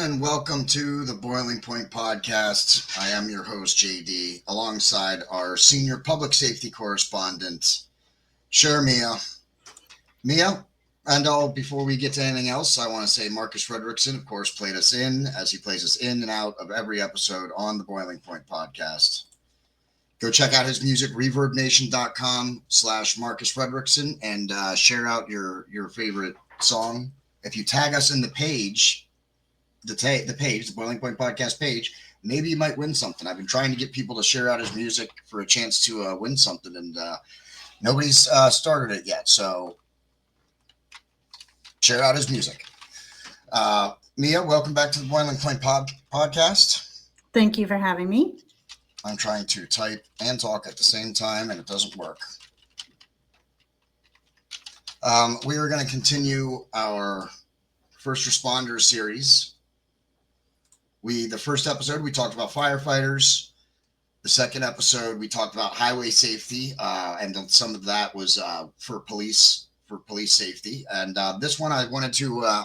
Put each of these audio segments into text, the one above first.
and welcome to the Boiling Point Podcast. I am your host, JD, alongside our senior public safety correspondent, Mia. And before we get to anything else, I want to say Marcus Frederiksen, of course, played us in, as he plays us in and out of every episode on the Boiling Point Podcast. Go check out his music, reverbnation.com/Marcus Frederiksen, and share out your favorite song. If you tag us in the page, the Boiling Point Podcast page, maybe you might win something. I've been trying to get people to share out his music for a chance to win something, and nobody's started it yet. So share out his music. Mia, welcome back to the Boiling Point Podcast. Thank you for having me. I'm trying to type and talk at the same time, and it doesn't work. We are going to continue our first responder series. The first episode, we talked about firefighters. The second episode, we talked about highway safety, and then some of that was for police safety. And this one, I wanted to,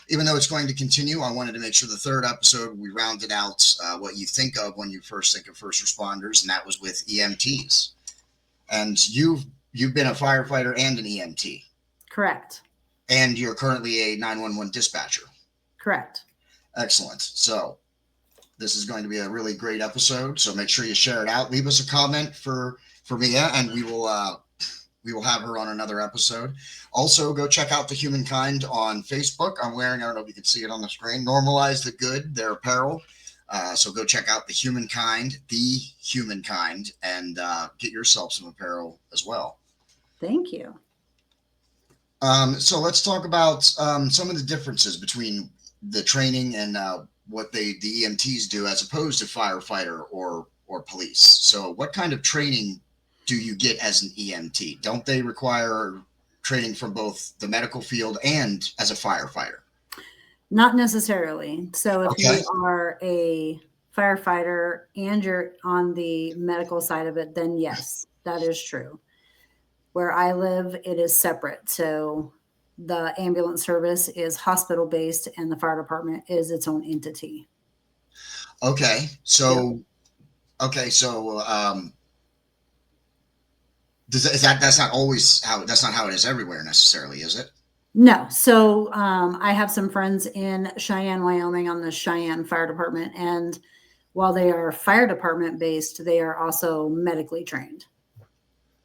even though it's going to continue, I wanted to make sure the third episode, we rounded out what you think of when you first think of first responders, and that was with EMTs. And you've been a firefighter and an EMT. Correct. And you're currently a 911 dispatcher. Correct. Excellent. So this is going to be a really great episode. So make sure you share it out. Leave us a comment for Mia, and we will have her on another episode. Also, go check out The Humankind on Facebook. I'm wearing, I don't know if you can see it on the screen, Normalize the Good, their apparel. So go check out The Humankind, and get yourself some apparel as well. Thank you. So let's talk about some of the differences between the training and what the EMTs do as opposed to firefighter or police. So what kind of training do you get as an EMT? Don't they require training from both the medical field and as a firefighter? Not necessarily. So if you are a firefighter and you're on the medical side of it, then yes, that is true. Where I live, it is separate. So the ambulance service is hospital-based and the fire department is its own entity. Okay. So, that's not always that's not how it is everywhere necessarily, is it? No. So I have some friends in Cheyenne, Wyoming on the Cheyenne Fire Department. And while they are fire department based, they are also medically trained.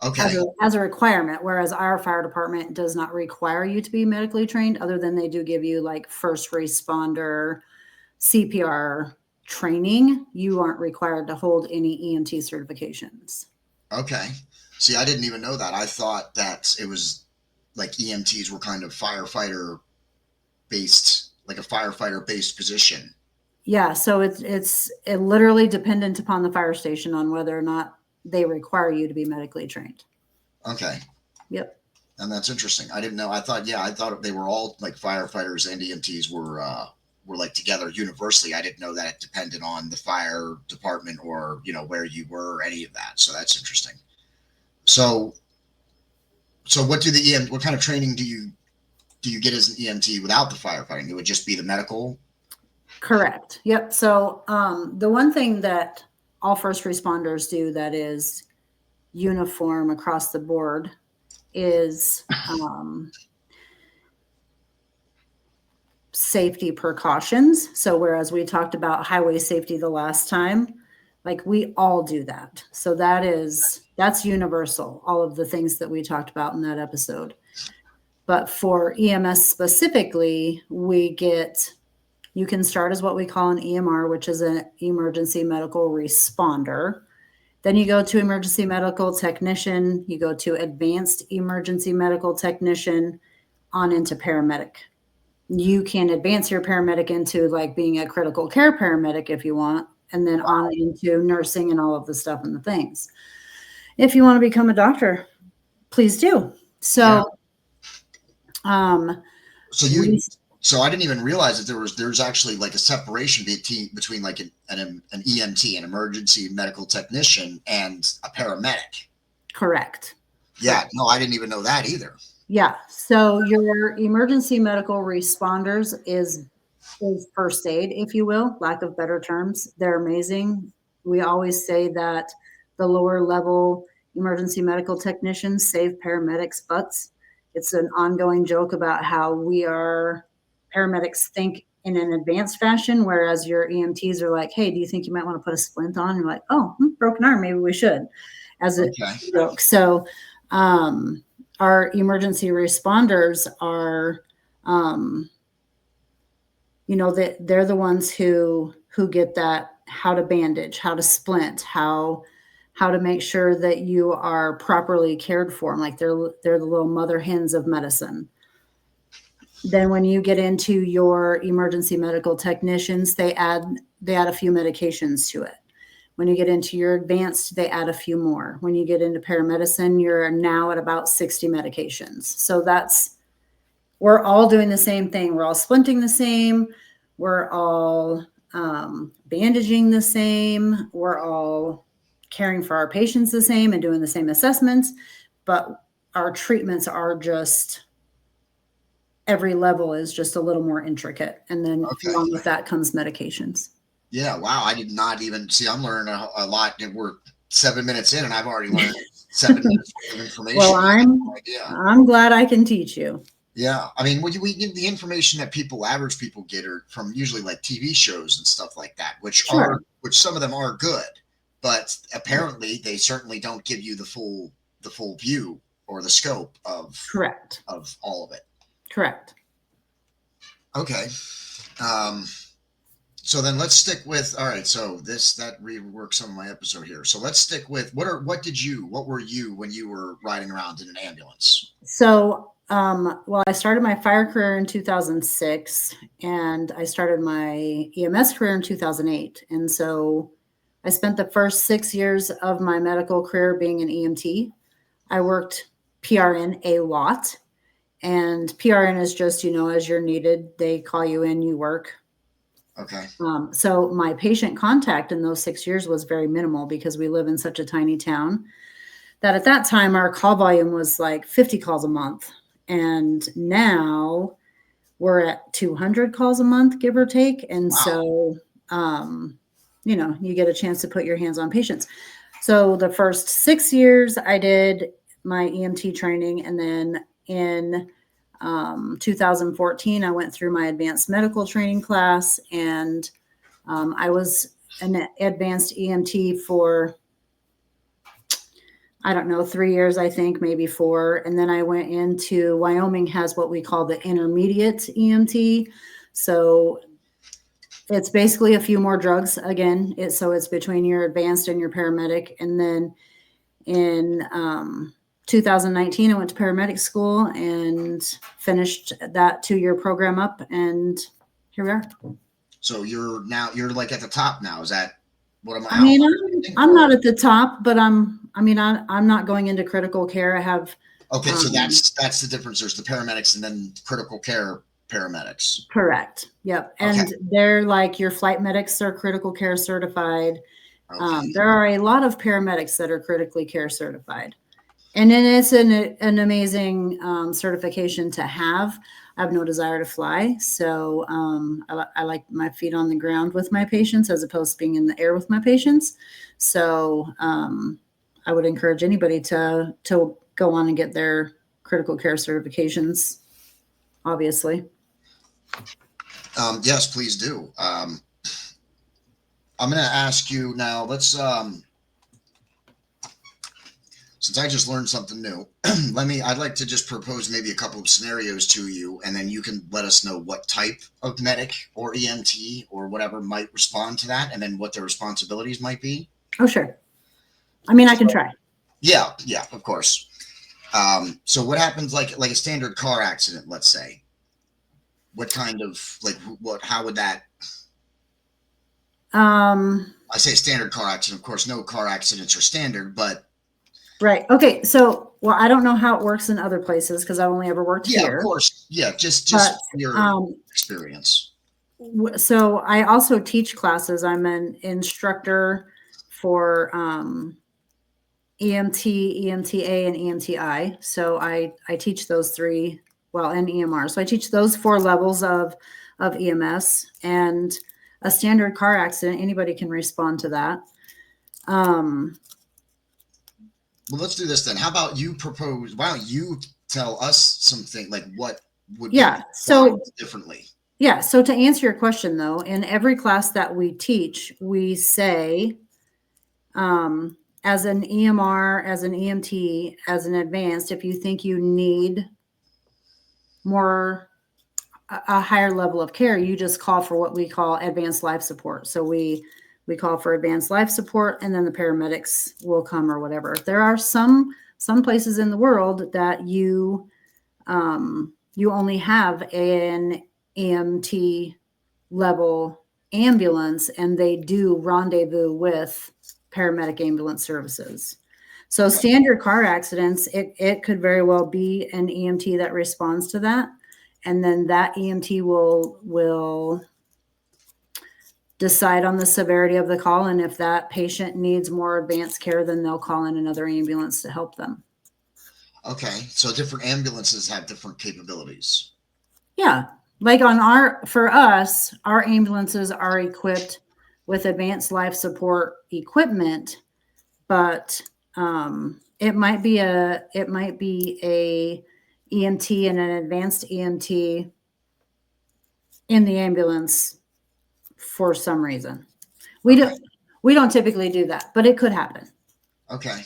Okay. As a requirement, whereas our fire department does not require you to be medically trained, other than they do give you like first responder, CPR training. You aren't required to hold any EMT certifications. Okay. See, I didn't even know that. I thought that it was like EMTs were kind of firefighter based, like a firefighter based position. Yeah. So it's literally dependent upon the fire station on whether or not they require you to be medically trained. Okay. Yep. And that's interesting. I didn't know. I thought they were all like firefighters and EMTs were like together universally. I didn't know that it depended on the fire department or, where you were or any of that. So that's interesting. So what kind of training do you get as an EMT without the firefighting? It would just be the medical? Correct. Yep. So the one thing that all first responders do that is uniform across the board is safety precautions. So whereas we talked about highway safety the last time, like we all do that. So that's universal, all of the things that we talked about in that episode. But for EMS specifically, you can start as what we call an EMR, which is an emergency medical responder. Then you go to emergency medical technician, you go to advanced emergency medical technician, on into paramedic. You can advance your paramedic into like being a critical care paramedic if you want, and then on into nursing and all of the stuff and the things. If you want to become a doctor, please do. So, So I didn't even realize that there's actually like a separation between like an EMT, an emergency medical technician, and a paramedic. Correct. Yeah, no, I didn't even know that either. Yeah. So your emergency medical responders is is first aid, if you will, lack of better terms. They're amazing. We always say that the lower level emergency medical technicians save paramedics' butts. It's an ongoing joke about how paramedics think in an advanced fashion, whereas your EMTs are like, hey, do you think you might want to put a splint on? You're like, oh, broken arm, maybe we should, as a joke. So our emergency responders are, they're the ones who get that, how to bandage, how to splint, how to make sure that you are properly cared for. Like they're the little mother hens of medicine. Then when you get into your emergency medical technicians, they add a few medications to it. When you get into your advanced, they add a few more. When you get into paramedicine, you're now at about 60 medications. So we're all doing the same thing. We're all splinting the same. We're all bandaging the same. We're all caring for our patients the same and doing the same assessments. But our treatments are just, every level is just a little more intricate. And then along with that comes medications. Yeah. Wow. I did not even see, I'm learning a lot. We're 7 minutes in and I've already learned 7 minutes of information. Well, I'm glad I can teach you. Yeah. I mean, we get the information that average people get are from usually like TV shows and stuff like that, which some of them are good, but apparently they certainly don't give you the full view or the scope of all of it. Correct. Okay. So then let's stick with, all right. So that reworks some of my episode here. So let's stick with what were you when you were riding around in an ambulance? So, I started my fire career in 2006 and I started my EMS career in 2008. And so I spent the first 6 years of my medical career being an EMT. I worked PRN a lot, and PRN is just, as you're needed, they call you in, you work. Okay. So my patient contact in those 6 years was very minimal because we live in such a tiny town that at that time our call volume was like 50 calls a month. And now we're at 200 calls a month, give or take. And so, you get a chance to put your hands on patients. So the first 6 years I did my EMT training. And then in 2014, I went through my advanced medical training class, and I was an advanced EMT for, 3 years, I think, maybe 4. And then I went into Wyoming has what we call the intermediate EMT. So it's basically a few more drugs again. So it's between your advanced and your paramedic. And then in 2019, I went to paramedic school and finished that 2-year program up, and here we are. So you're like at the top now. Is that what am I? I mean, I'm not at the top, but I'm not going into critical care. I have. Okay, so that's the difference. There's the paramedics and then critical care paramedics. Correct. Yep. And they're like your flight medics are critical care certified. Okay. There are a lot of paramedics that are critically care certified. And then it's an amazing certification to have. I have no desire to fly. So I like my feet on the ground with my patients as opposed to being in the air with my patients. So I would encourage anybody to go on and get their critical care certifications, obviously. Yes, please do. I'm going to ask you now, let's since I just learned something new, I'd like to just propose maybe a couple of scenarios to you, and then you can let us know what type of medic or EMT or whatever might respond to that, and then what their responsibilities might be. Oh, sure. I mean, I can try. Yeah, of course. So what happens like a standard car accident, let's say? What kind of, how would that? I say standard car accident. Of course, no car accidents are standard, but. Right. Okay. So, I don't know how it works in other places because I've only ever worked here. Yeah, of course. Yeah, just your experience. So I also teach classes. I'm an instructor for EMT, EMTA, and EMTI. So I teach those 3, and EMR. So I teach those 4 levels of of EMS, and a standard car accident, anybody can respond to that. Well, let's do this then. How about you propose? Why don't you tell us something like what would be so differently? Yeah. So to answer your question, though, in every class that we teach, we say, as an EMR, as an EMT, as an advanced, if you think you need a higher level of care, you just call for what we call advanced life support. So we call for advanced life support, and then the paramedics will come or whatever. There are some places in the world that you only have an EMT level ambulance, and they do rendezvous with paramedic ambulance services. So standard car accidents, it could very well be an EMT that responds to that. And then that EMT will decide on the severity of the call. And if that patient needs more advanced care, then they'll call in another ambulance to help them. Okay. So different ambulances have different capabilities. Yeah. Like for us, our ambulances are equipped with advanced life support equipment, but it might be a EMT and an advanced EMT in the ambulance for some reason. We don't typically do that, but it could happen. Okay.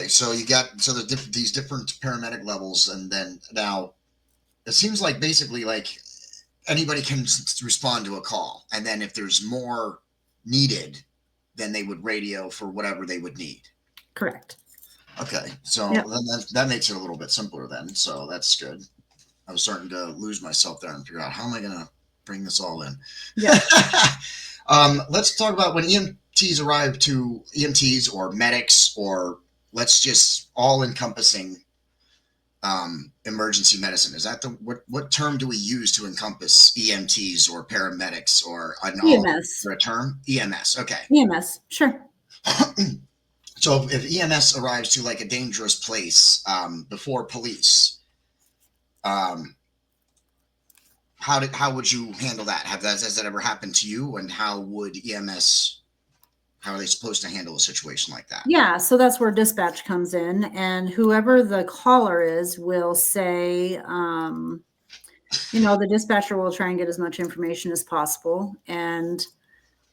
So you got these different paramedic levels, and then now it seems like basically like anybody can respond to a call, and then if there's more needed, then they would radio for whatever they would need. Correct. Okay, so Yep. that makes it a little bit simpler then. So that's good. I was starting to lose myself there and figure out how am I going to bring this all in. Yeah. Let's talk about when EMTs arrive to EMTs or medics, or let's just all encompassing emergency medicine. Is that what term do we use to encompass EMTs or paramedics or EMS? For a term? EMS. Okay. EMS. Sure. So if EMS arrives to like a dangerous place before police, how would you handle that? Has that ever happened to you? And how would EMS? How are they supposed to handle a situation like that? Yeah, so that's where dispatch comes in, and whoever the caller is will say, the dispatcher will try and get as much information as possible, and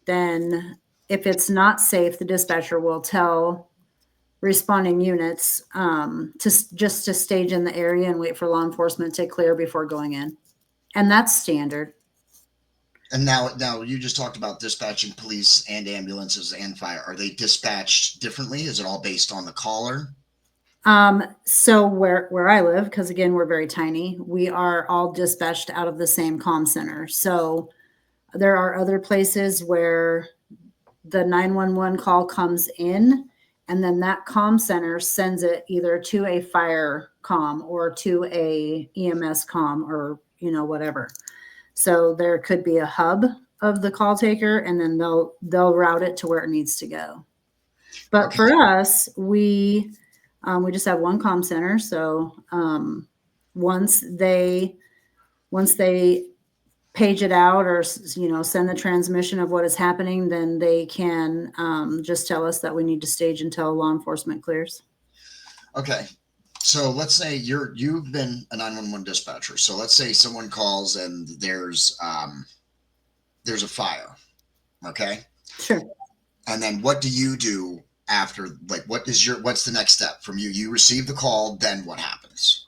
then if it's not safe, the dispatcher will tell responding units to stage in the area and wait for law enforcement to clear before going in, and that's standard. And now you just talked about dispatching police and ambulances and fire. Are they dispatched differently? Is it all based on the caller? So where I live, because again, we're very tiny, we are all dispatched out of the same comm center. So there are other places where the 911 call comes in, and then that comm center sends it either to a fire comm or to a EMS comm or, whatever. So there could be a hub of the call taker, and then they'll route it to where it needs to go. But for us, we just have one comm center. So once they page it out or send the transmission of what is happening, then they can just tell us that we need to stage until law enforcement clears. Okay. So let's say you've been a 911 dispatcher. So let's say someone calls and there's a fire. Okay. Sure. And then what do you do after? Like, what's the next step from you? You receive the call. Then what happens?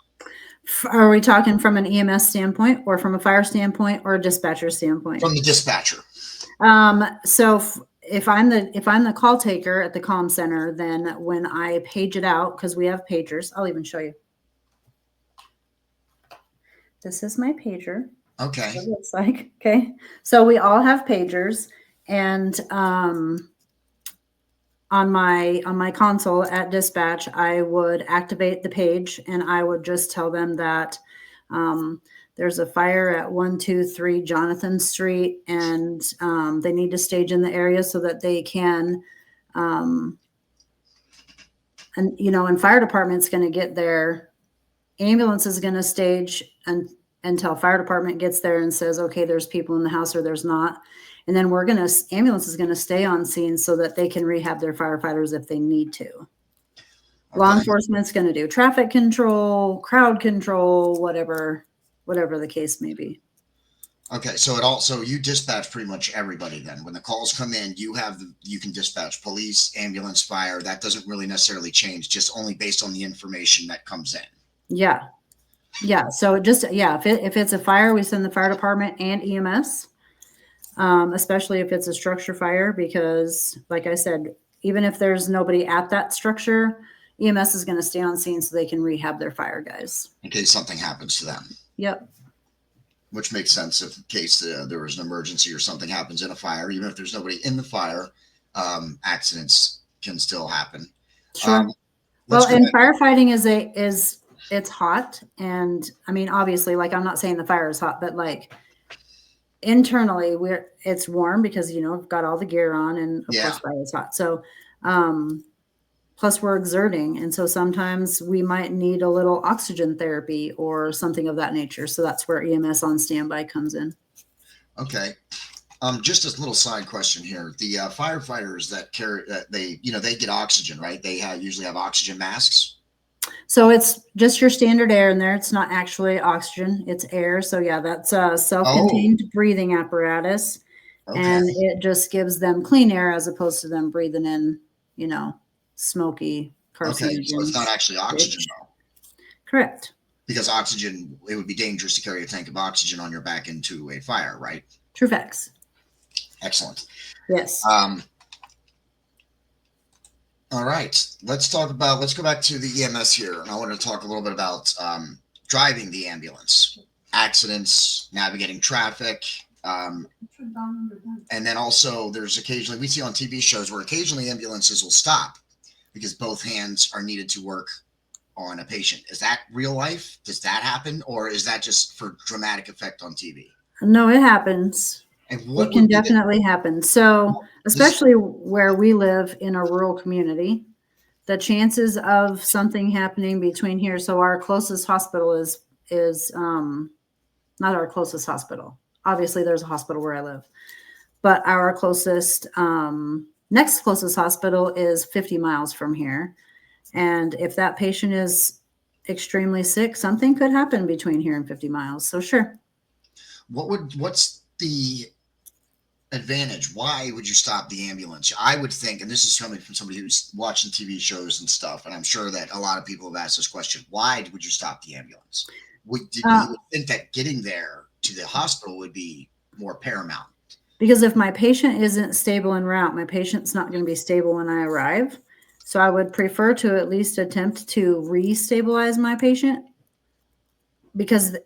Are we talking from an EMS standpoint or from a fire standpoint or a dispatcher standpoint? From the dispatcher. So if I'm the call taker at the comm center, then when I page it out, because we have pagers, I'll even show you. This is my pager. Okay. It looks like, okay. So we all have pagers, and on my console at dispatch, I would activate the page, and I would just tell them that there's a fire at 123 Jonathan Street, and they need to stage in the area so that they can, and fire department's going to get there. Ambulance is going to stage until fire department gets there and says, okay, there's people in the house or there's not. And then ambulance is going to stay on scene so that they can rehab their firefighters if they need to. Okay. Law enforcement's going to do traffic control, crowd control, whatever the case may be. Okay, so you dispatch pretty much everybody then. When the calls come in, you can dispatch police, ambulance, fire. That doesn't really necessarily change, just only based on the information that comes in. Yeah. Yeah. So if it's a fire, we send the fire department and EMS, especially if it's a structure fire, because like I said, even if there's nobody at that structure, EMS is going to stay on scene so they can rehab their fire guys. In case something happens to them. Yep. Which makes sense in case there was an emergency or something happens in a fire. Even if there's nobody in the fire, accidents can still happen. Sure. And firefighting it's hot. And I mean, obviously, like, I'm not saying the fire is hot, but like internally it's warm because, we've got all the gear on, and of course fire is hot. So, plus we're exerting. And so sometimes we might need a little oxygen therapy or something of that nature. So that's where EMS on standby comes in. Okay. Just a little side question here. The firefighters that carry they get oxygen, right? They usually have oxygen masks. So it's just your standard air in there. It's not actually oxygen, it's air. So yeah, that's a self-contained breathing apparatus. Okay. And it just gives them clean air as opposed to them breathing in, smoky carcinogens. Okay, so it's not actually oxygen though. Correct. Because oxygen, it would be dangerous to carry a tank of oxygen on your back into a fire, right? True facts. Excellent. Yes. All right, let's go back to the EMS here. And I want to talk a little bit about driving the ambulance, accidents, navigating traffic. And then also there's occasionally, we see on TV shows where occasionally ambulances will stop because both hands are needed to work on a patient. Is that real life? Does that happen? Or is that just for dramatic effect on TV? No, it happens. And what it can definitely happen. So especially where we live in a rural community, the chances of something happening between here. So our closest hospital is not our closest hospital. Obviously there's a hospital where I live, but our next closest hospital is 50 miles from here. And if that patient is extremely sick, something could happen between here and 50 miles. So sure. What's the advantage? Why would you stop the ambulance? I would think, and this is coming from somebody who's watching TV shows and stuff, and I'm sure that a lot of people have asked this question. Why would you stop the ambulance? You would think that getting there to the hospital would be more paramount. Because if my patient isn't stable en route, my patient's not going to be stable when I arrive. So I would prefer to at least attempt to re-stabilize my patient, because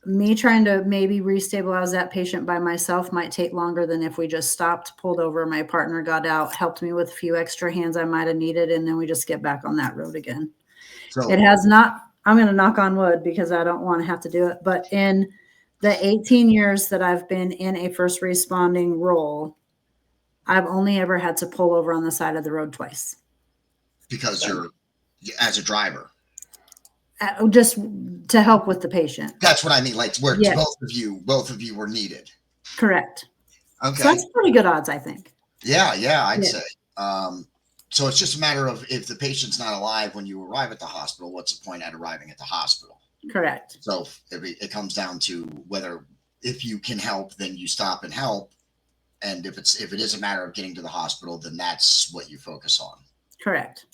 me trying to maybe restabilize that patient by myself might take longer than if we just stopped, pulled over, my partner got out, helped me with a few extra hands I might have needed, and then we just get back on that road again. So it has not, I'm going to knock on wood because I don't want to have to do it, but in the 18 years that I've been in a first responding role, I've only ever had to pull over on the side of the road twice. Because you're, as a driver. Just to help with the patient. That's what I mean. Like where both of you were needed. Correct. Okay. So that's pretty good odds, I think. Yeah, I'd say. So it's just a matter of, if the patient's not alive when you arrive at the hospital, what's the point at arriving at the hospital? Correct. So it comes down to whether, if you can help, then you stop and help. And if it is a matter of getting to the hospital, then that's what you focus on. Correct.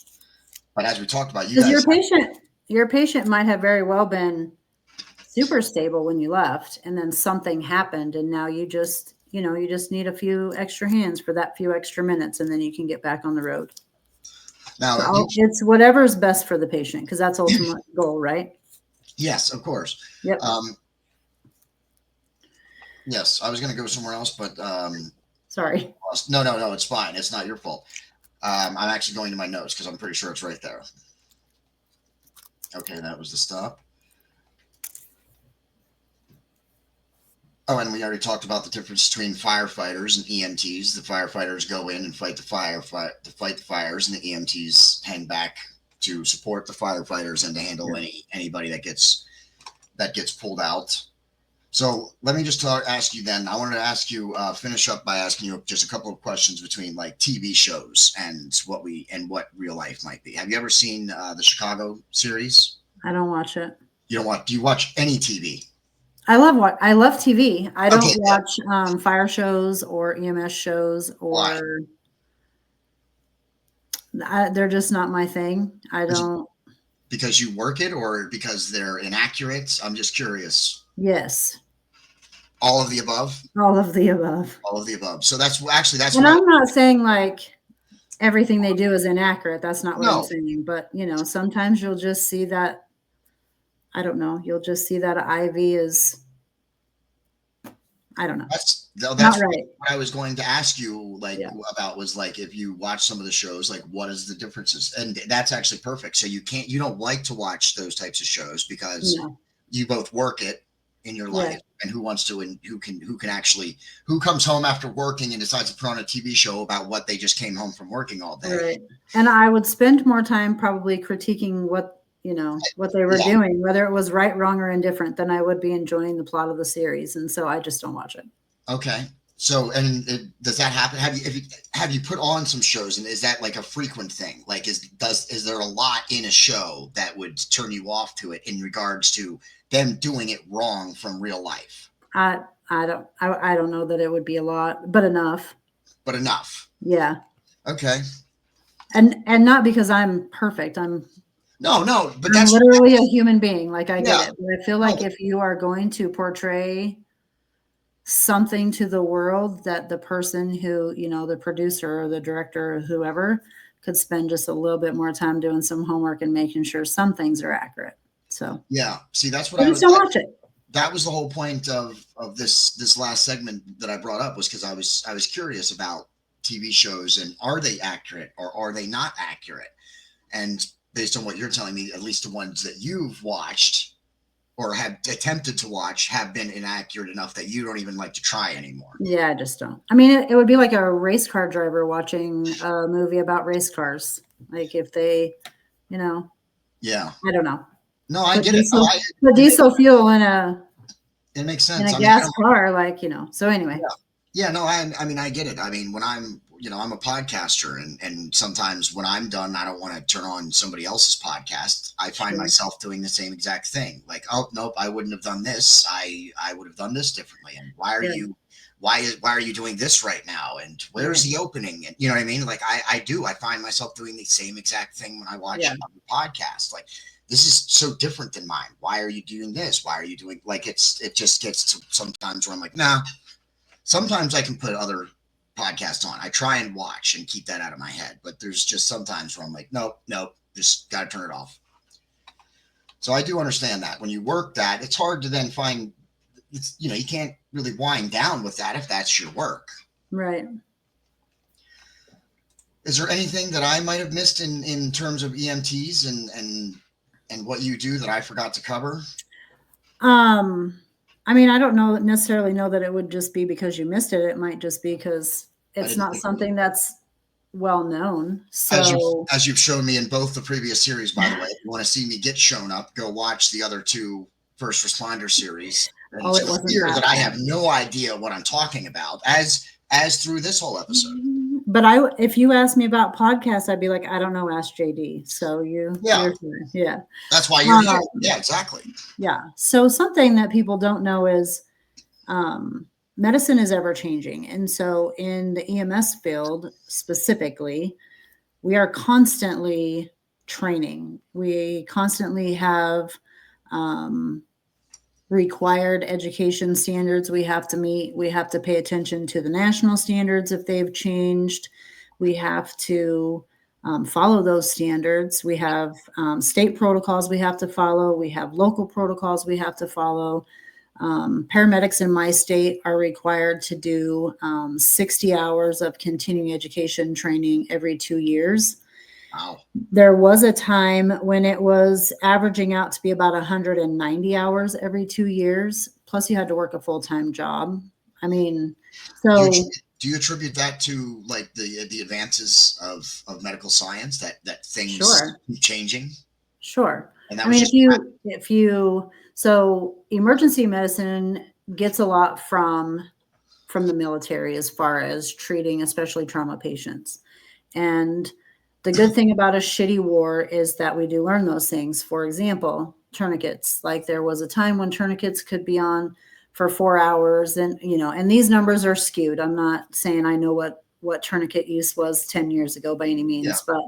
But as we talked about, your patient might have very well been super stable when you left, and then something happened, and now you just need a few extra hands for that few extra minutes, and then you can get back on the road. Now it's whatever's best for the patient, because that's ultimate goal, right? Yes, of course. Yep. Yes, I was going to go somewhere else, but sorry. No, it's fine. It's not your fault. I'm actually going to my notes because I'm pretty sure it's right there. Okay, that was the stop. Oh, and we already talked about the difference between firefighters and EMTs. The firefighters go in and fight the fires, and the EMTs hang back to support the firefighters and to handle anybody that gets pulled out. So let me just ask you then. I wanted to ask you, finish up by asking you just a couple of questions between like TV shows and what real life might be. Have you ever seen the Chicago series? I don't watch it. You don't watch? Do you watch any TV? I love TV. I don't Okay, watch fire shows or EMS shows why? or they're just not my thing. I don't. Because you work it or because they're inaccurate? I'm just curious. Yes, All of the above. all of the above. All of the above. So that's what And I'm not saying like everything they do is inaccurate. That's not what I'm No. saying. But sometimes you'll just see that. I don't know. You'll just see that IV is. I don't know. That's Not right. what I was going to ask you Yeah. about was like if you watch some of the shows, like what is the differences? And that's actually perfect. So you don't like to watch those types of shows because No. you both work it in your Yeah. life, and who wants to and who can actually who comes home after working and decides to put on a TV show about what they just came home from working all day. Right. And I would spend more time probably critiquing what they were doing, whether it was right, wrong, or indifferent, than I would be enjoying the plot of the series. And so I just don't watch it. Okay. So, does that happen? Have you put on some shows, and is that like a frequent thing? Like, is there a lot in a show that would turn you off to it in regards to them doing it wrong from real life? I don't know that it would be a lot, but enough. But enough. Yeah. Okay. And not because I'm perfect. No, but I'm that's literally a human being. Like I get Yeah. it. But I feel like if you are going to portray something to the world, that the person who, the producer or the director or whoever could spend just a little bit more time doing some homework and making sure some things are accurate. So yeah. See, that's what I just don't watch it. That was the whole point of this last segment that I brought up, was because I was curious about TV shows and are they accurate or are they not accurate? And based on what you're telling me, at least the ones that you've watched or have attempted to watch have been inaccurate enough that you don't even like to try anymore. Yeah, I just don't. I mean, it would be like a race car driver watching a movie about race cars. Like if they, Yeah. I don't know. No, I get it. The diesel fuel in it makes sense. In a gas car, so anyway. Yeah, no, I mean, I get it. I mean, when I'm a podcaster and sometimes when I'm done, I don't want to turn on somebody else's podcast. I find myself doing the same exact thing. Like, oh, nope, I wouldn't have done this. I would have done this differently. And why are you doing this right now? And where's the opening? And you know what I mean? Like I find myself doing the same exact thing when I watch a podcast. Like, this is so different than mine. Why are you doing this? Why are you doing like it just gets to sometimes where I'm like, nah. Sometimes I can put other podcasts on. I try and watch and keep that out of my head, but there's just sometimes where I'm like, nope, just got to turn it off. So I do understand that when you work that, it's hard to then find, you can't really wind down with that if that's your work. Right. Is there anything that I might have missed in terms of EMTs and what you do that I forgot to cover? I mean, I don't necessarily know that it would just be because you missed it. It might just be because it's not something that's well known. So as you've shown me in both the previous series, by the way, if you want to see me get shown up, go watch the other two first responder series. And it wasn't clear that I have no idea what I'm talking about as through this whole episode. But if you asked me about podcasts, I'd be like, I don't know, ask JD. So you're here. That's why you're here. Yeah, exactly. Yeah. So something that people don't know is medicine is ever changing. And so in the EMS field specifically, we are constantly training. We constantly have required education standards we have to meet. We have to pay attention to the national standards if they've changed. We have to follow those standards. We have state protocols we have to follow. We have local protocols we have to follow. Paramedics in my state are required to do 60 hours of continuing education training every 2 years. Wow. There was a time when it was averaging out to be about 190 hours every 2 years. Plus you had to work a full-time job. I mean, so do you attribute that to like the advances of medical science that things keep changing? Sure. And I mean, so emergency medicine gets a lot from the military as far as treating, especially trauma patients. And the good thing about a shitty war is that we do learn those things. For example, tourniquets. Like there was a time when tourniquets could be on for 4 hours, and and these numbers are skewed. I'm not saying I know what tourniquet use was 10 years ago by any means, but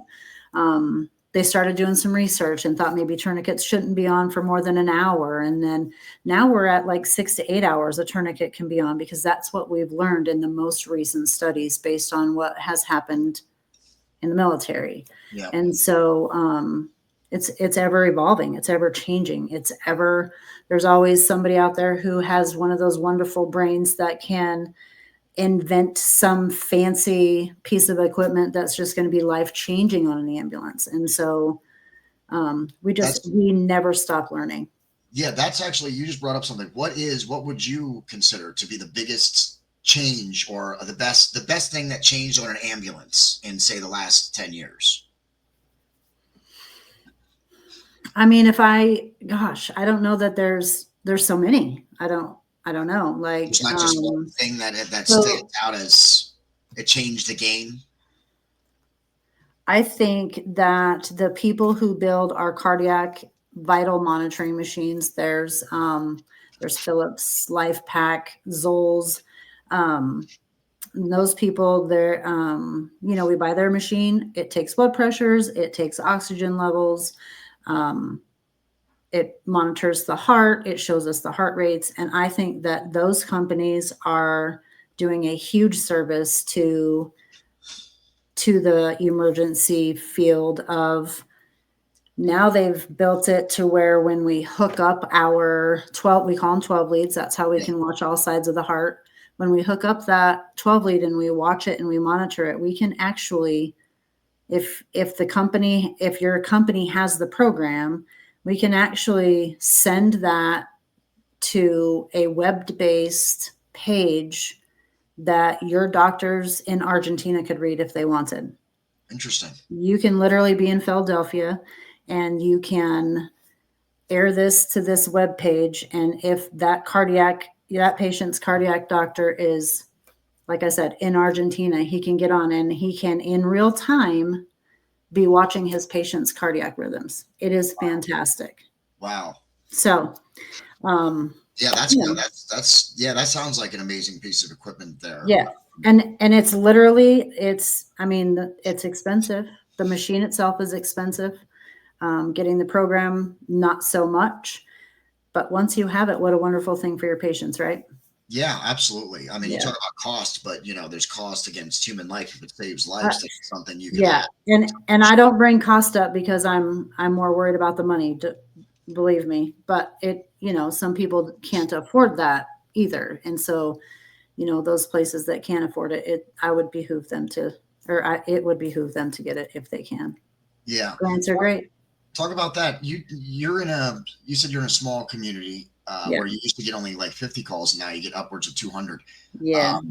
they started doing some research and thought maybe tourniquets shouldn't be on for more than an hour. And then now we're at like 6 to 8 hours a tourniquet can be on, because that's what we've learned in the most recent studies based on what has happened in the military. Yeah. And so it's ever evolving, it's ever changing, there's always somebody out there who has one of those wonderful brains that can invent some fancy piece of equipment that's just going to be life changing on an ambulance. And so we never stop learning. Yeah, that's actually, you just brought up something. What would you consider to be the biggest change, or the best thing that changed on an ambulance in, say, the last 10 years? I mean, I don't know that there's so many. I don't know. Like, it's not just one thing that stands out as it changed the game. I think that the people who build our cardiac vital monitoring machines, there's Philips, LifePak, Zoll's, those people, we buy their machine. It takes blood pressures, it takes oxygen levels, it monitors the heart, it shows us the heart rates. And I think that those companies are doing a huge service to the emergency field of, now they've built it to where when we hook up our 12, we call them 12 leads. That's how we can watch all sides of the heart. When we hook up that 12 lead and we watch it and we monitor it, we can actually, if your company has the program, we can actually send that to a web-based page that your doctors in Argentina could read if they wanted. Interesting. You can literally be in Philadelphia and you can air this to this web page. And if that patient's cardiac doctor is, like I said, in Argentina, he can get on and he can in real time be watching his patient's cardiac rhythms. It is fantastic. Wow. So, that sounds like an amazing piece of equipment there. Yeah. And it's literally, it's expensive. The machine itself is expensive. Getting the program, not so much. But once you have it, what a wonderful thing for your patients, right? Yeah, absolutely. I mean, you talk about cost, but there's cost against human life. If it saves lives, that's something you can. Yeah, and I don't bring cost up because I'm more worried about the money. Believe me, but some people can't afford that either, and so those places that can't afford it, it would behoove them to get it if they can. Yeah, grants are great. Talk about that. You said you're in a small community where you used to get only like 50 calls, and now you get upwards of 200. Yeah.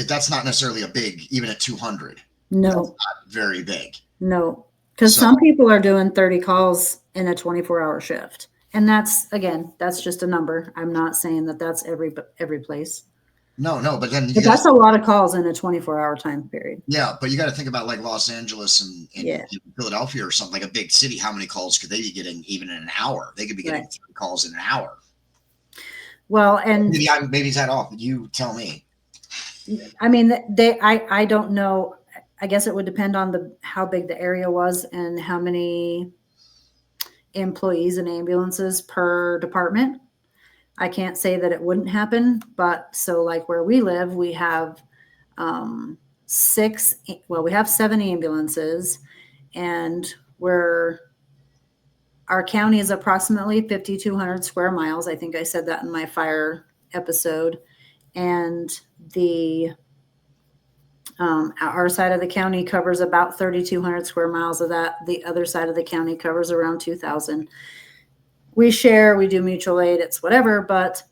That's not necessarily even at 200. No. That's not very big. No. Because some people are doing 30 calls in a 24-hour shift. And that's just a number. I'm not saying that that's every place. No, but then that's a lot of calls in a 24-hour time period. Yeah, but you got to think about like Los Angeles and Philadelphia or something, like a big city. How many calls could they be getting even in an hour? They could be getting 3 calls in an hour. Well, and maybe is that off? You tell me. I mean, I don't know. I guess it would depend on how big the area was and how many employees and ambulances per department. I can't say that it wouldn't happen, but so like where we live, we have 7 ambulances, and our county is approximately 5,200 square miles. I think I said that in my fire episode. And our side of the county covers about 3,200 square miles of that. The other side of the county covers around 2,000. We share, we do mutual aid, it's whatever, but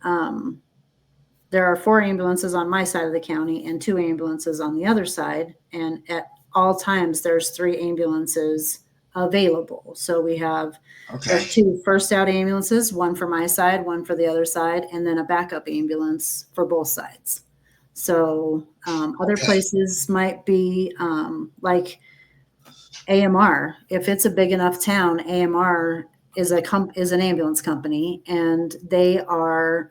there are 4 ambulances on my side of the county and 2 ambulances on the other side. And at all times, there's 3 ambulances available. So we have Okay. there's 2 first out ambulances, one for my side, one for the other side, and then a backup ambulance for both sides. So other Okay. places might be like AMR. If it's a big enough town, AMR is an ambulance company, and they are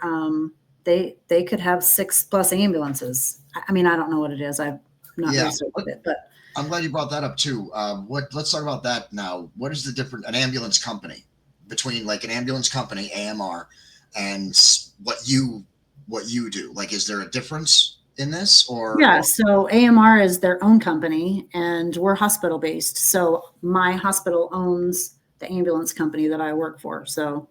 they could have 6+ ambulances. I mean, I don't know what it is. I've not Yeah. researched it, but I'm glad you brought that up too. Let's talk about that now. What is the difference, an ambulance company, between like an ambulance company, AMR, and what you do? Like, is there a difference in this, or? yeah. So AMR is their own company, and we're hospital based. So my hospital owns the ambulance company that I work for. So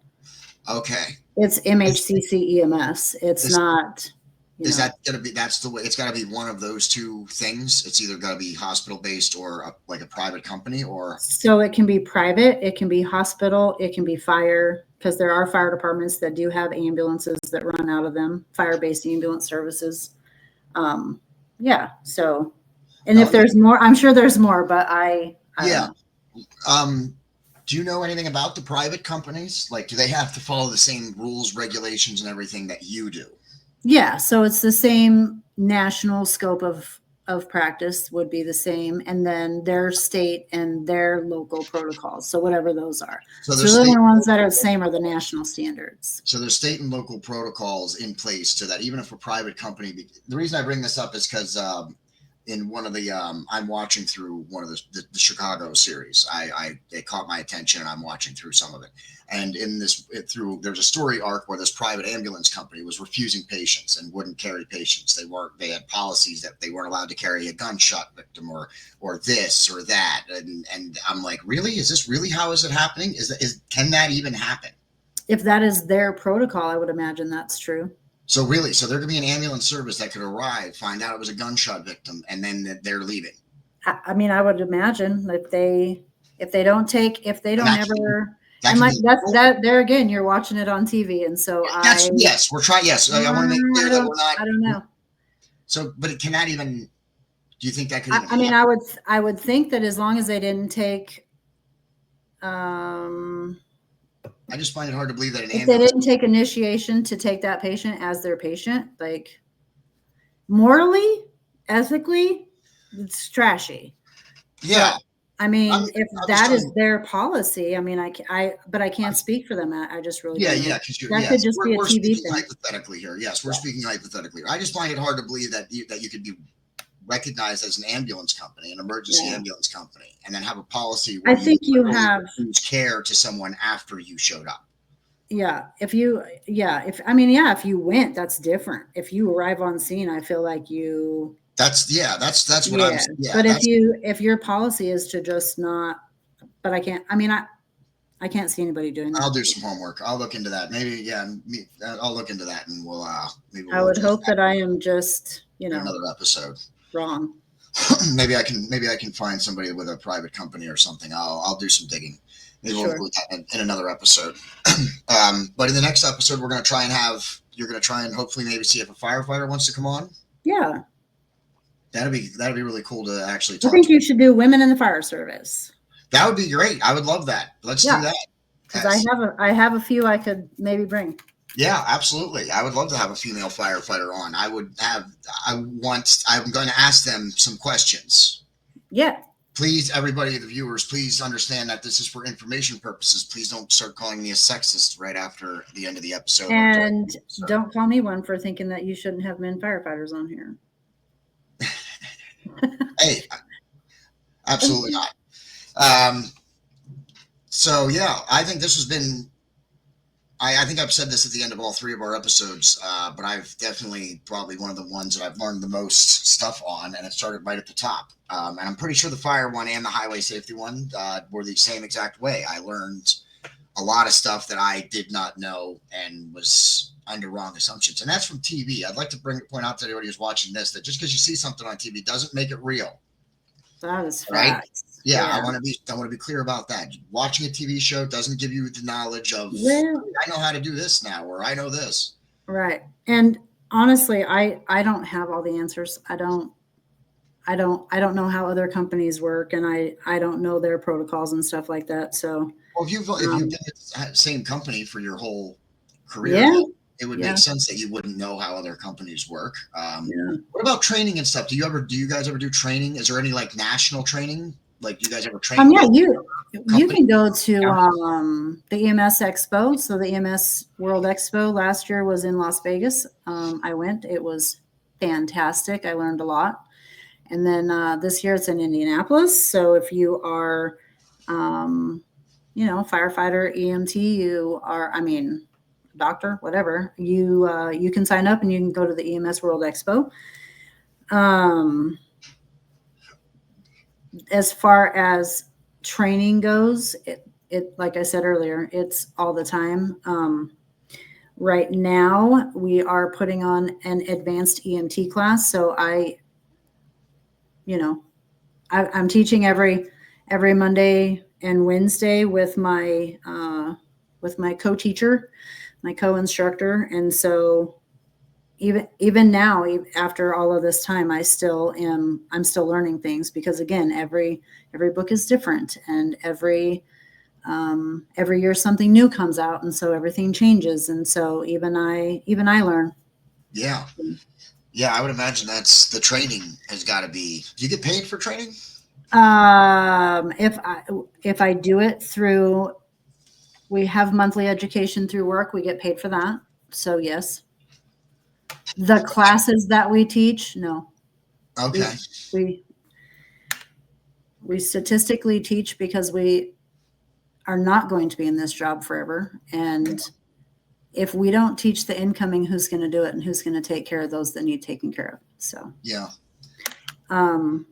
Okay. it's MHCC EMS. It's Is, not. is that going to be, that's the way, it's got to be one of those two things? It's either got to be hospital based or like a private company, or? So it can be private, it can be hospital, it can be fire, because there are fire departments that do have ambulances that run out of them, fire-based ambulance services. Yeah. So, and if there's more, I'm sure there's more, but I Yeah. don't know. Do you know anything about the private companies? Like, do they have to follow the same rules, regulations, and everything that you do? Yeah. So it's the same national scope of practice would be the same, and then their state and their local protocols. So whatever those are. So the only ones that are the same are the national standards. So there's state and local protocols in place so that even if a private company, the reason I bring this up is because in one of the I'm watching through one of the Chicago series. It caught my attention, and I'm watching through some of it. And in there's a story arc where this private ambulance company was refusing patients and wouldn't carry patients. They had policies that they weren't allowed to carry a gunshot victim or this or that. And I'm like, really? Is this really, how is it happening? Can that even happen? If that is their protocol, I would imagine that's true. So really, so there could be an ambulance service that could arrive, find out it was a gunshot victim, and then they're leaving. I mean, I would imagine if they don't ever, and like that there again, you're watching it on TV, and so yes, we're trying. Yes, I want to make clear that we're not. I don't know. So, but it cannot even. Do you think that could? I mean, I would think that as long as they didn't take. I just find it hard to believe that if they didn't take initiation to take that patient as their patient, like morally, ethically, it's trashy. Yeah. So, I mean, if that is their policy, I mean, but I can't speak for them. I just really don't know. Yeah. That could just be a TV thing. Hypothetically here, yes, we're speaking hypothetically. I just find it hard to believe that you could be recognized as an ambulance company, an emergency ambulance company, and then have a policy where I think you have care to someone after you showed up. Yeah. If you went, that's different. If you arrive on scene, I feel like you. That's what I'm. Yeah. But if your policy is to just not, but I can't. I mean, I can't see anybody doing that. I'll do some homework. I'll look into that. Maybe, I'll look into that, and we'll maybe. I would hope that I am just another episode. Wrong. maybe I can find somebody with a private company or something. I'll do some digging. Maybe we'll do that in another episode. But in the next episode, you're going to try and hopefully maybe see if a firefighter wants to come on. Yeah. That'd be really cool to actually talk. I think you should do women in the fire service. That would be great. I would love that. Let's do that. Because I have a few I could maybe bring. Yeah, absolutely. I would love to have a female firefighter on. I'm going to ask them some questions. Yeah. Please, everybody, the viewers, please understand that this is for information purposes. Please don't start calling me a sexist right after the end of the episode. And don't call me one for thinking that you shouldn't have men firefighters on here. Hey, absolutely not. So yeah, I think this has been. I think I've said this at the end of all 3 of our episodes, but I've definitely probably one of the ones that I've learned the most stuff on, and it started right at the top. And I'm pretty sure the fire one and the highway safety one were the same exact way. I learned a lot of stuff that I did not know and was under wrong assumptions. And that's from TV. I'd like to point out to everybody who's watching this that just because you see something on TV doesn't make it real. That is right. Facts. Yeah, I want to be clear about that. Watching a TV show doesn't give you the knowledge of I know how to do this now, or I know this. Right. And honestly, I don't have all the answers. I I don't know how other companies work, and I don't know their protocols and stuff like that. So, Well, if you've been at the same company for your whole career, yeah, it would yeah, make sense that you wouldn't know how other companies work. yeah. What about training and stuff? Do you guys ever do training? Is there any like national training? Like, do you guys ever train? Yeah, you Company? can go to the EMS Expo. So the EMS World Expo last year was in Las Vegas. I went. It was fantastic. I learned a lot. And then this year it's in Indianapolis. So if you are, firefighter, EMT, you are, doctor, whatever, you can sign up and you can go to the EMS World Expo. As far as training goes, it like I said earlier, it's all the time. Right now, we are putting on an advanced EMT class. So I'm teaching every Monday and Wednesday with my co-teacher, my co-instructor, and so even now, after all of this time, I'm still learning things, because again, every book is different, and every year something new comes out, and so everything changes, and so even I learn. Yeah. Yeah, I would imagine that's the training has got to be. Do you get paid for training? If I do it through, we have monthly education through work, we get paid for that. So yes. The classes that we teach, no. Okay. We statistically teach because we are not going to be in this job forever. And if we don't teach the incoming, who's going to do it, and who's going to take care of those that need taken care of? So, yeah. And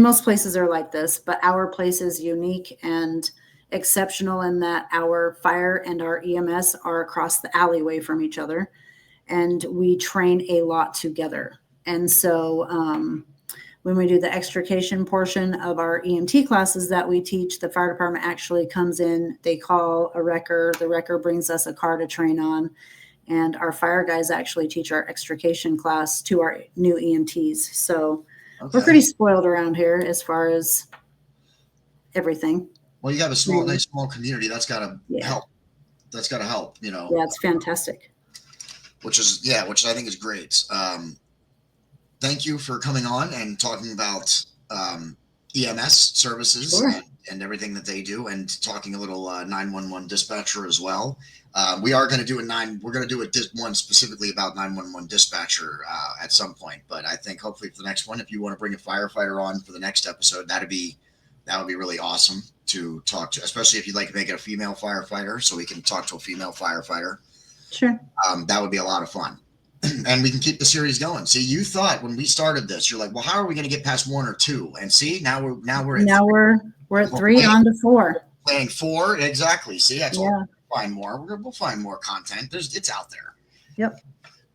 most places are like this, but our place is unique and exceptional in that our fire and our EMS are across the alleyway from each other, and we train a lot together. And so when we do the extrication portion of our EMT classes that we teach, the fire department actually comes in, they call a wrecker, the wrecker brings us a car to train on, and our fire guys actually teach our extrication class to our new EMTs. So we're pretty spoiled around here as far as everything. Well, you have a nice small community. That's got to help. That's got to help, Yeah, it's fantastic. Which I think is great. Thank you for coming on and talking about EMS services and everything that they do, and talking a little 911 dispatcher as well. We are going to do we're going to do one specifically about 911 dispatcher at some point, but I think hopefully for the next one, if you want to bring a firefighter on for the next episode, that would be really awesome to talk to, especially if you'd like to make it a female firefighter, so we can talk to a female firefighter. Sure. That would be a lot of fun. And we can keep the series going. See, you thought when we started this, you're like, well, how are we going to get past 1 or 2? And see, now we're at 3 on to 4. Playing 4, exactly. See, that's all. We'll find more. We'll find more content. It's out there. Yep.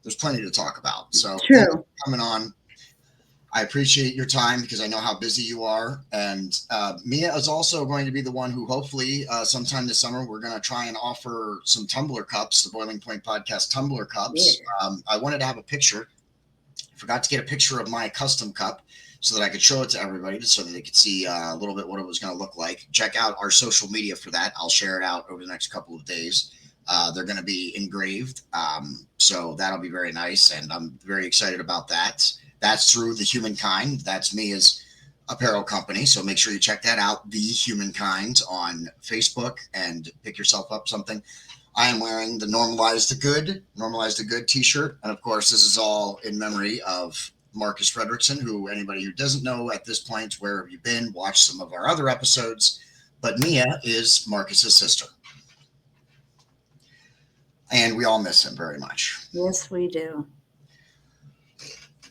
There's plenty to talk about. So true. Thanks for coming on. I appreciate your time because I know how busy you are. And Mia is also going to be the one who hopefully sometime this summer, we're going to try and offer some tumbler cups, the Boiling Point Podcast tumbler cups. Yeah. I wanted to have a picture. Forgot to get a picture of my custom cup so that I could show it to everybody so that they could see a little bit what it was going to look like. Check out our social media for that. I'll share it out over the next couple of days. They're going to be engraved. So that'll be very nice. And I'm very excited about that. That's through The Humankind. That's me as apparel company. So make sure you check that out, The Humankind, on Facebook, and pick yourself up something. I am wearing the Normalize the Good t-shirt. And of course, this is all in memory of Marcus Frederiksen, who anybody who doesn't know at this point, where have you been? Watch some of our other episodes. But Mia is Marcus's sister. And we all miss him very much. Yes, we do.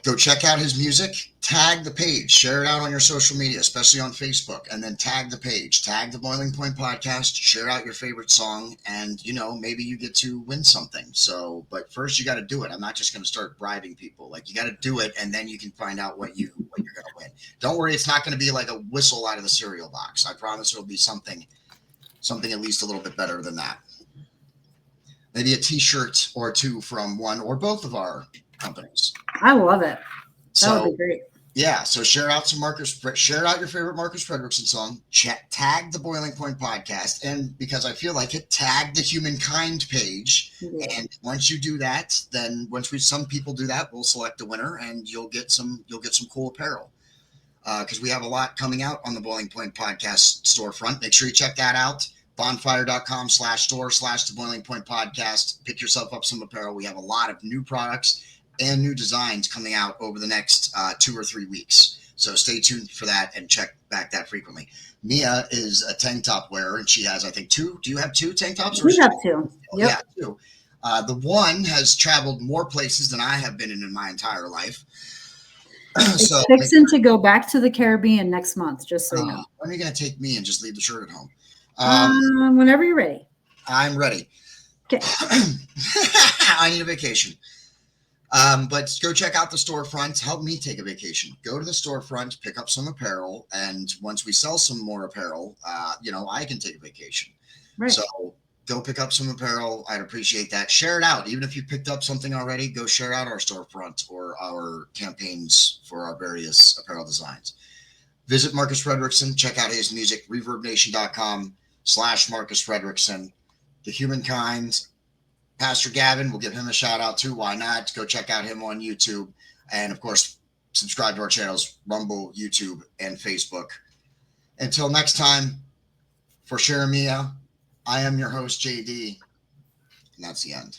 Go check out his music, tag the page, share it out on your social media, especially on Facebook, and then tag the page, tag the Boiling Point Podcast, share out your favorite song, and, maybe you get to win something. So, but first you got to do it. I'm not just going to start bribing people. Like, you got to do it, and then you can find out what you're going to win. Don't worry, it's not going to be like a whistle out of the cereal box. I promise it'll be something at least a little bit better than that. Maybe a t-shirt or two from one or both of our companies. I love it. That would be great. Yeah, so share out your favorite Marcus Frederiksen song, tag the Boiling Point podcast, and because I feel like it, tag the Humankind page. Yeah. And once you do that, then some people do that, we'll select the winner, and you'll get some cool apparel. Because we have a lot coming out on the Boiling Point podcast storefront. Make sure you check that out. Bonfire.com/store/the Boiling Point podcast. Pick yourself up some apparel. We have a lot of new products and new designs coming out over the next 2 or 3 weeks. So stay tuned for that and check back that frequently. Mia is a tank top wearer, and she has, I think, 2. Do you have 2 tank tops? We have 2. Yep. Yeah, 2. The one has traveled more places than I have been in my entire life. So fixing to go back to the Caribbean next month, just so you know. When are you going to take me and just leave the shirt at home? Whenever you're ready. I'm ready. Okay. I need a vacation. But go check out the storefront. Help me take a vacation. Go to the storefront, pick up some apparel, and once we sell some more apparel, I can take a vacation. Right. So go pick up some apparel. I'd appreciate that. Share it out. Even if you picked up something already, go share out our storefront or our campaigns for our various apparel designs. Visit Marcus Frederiksen. Check out his music, reverbnation.com/Marcus Frederiksen. The Humankind. Pastor Gavin, we'll give him a shout out too. Why not? Go check out him on YouTube. And of course, subscribe to our channels, Rumble, YouTube, and Facebook. Until next time, for Sharamia, I am your host, JD. And that's the end.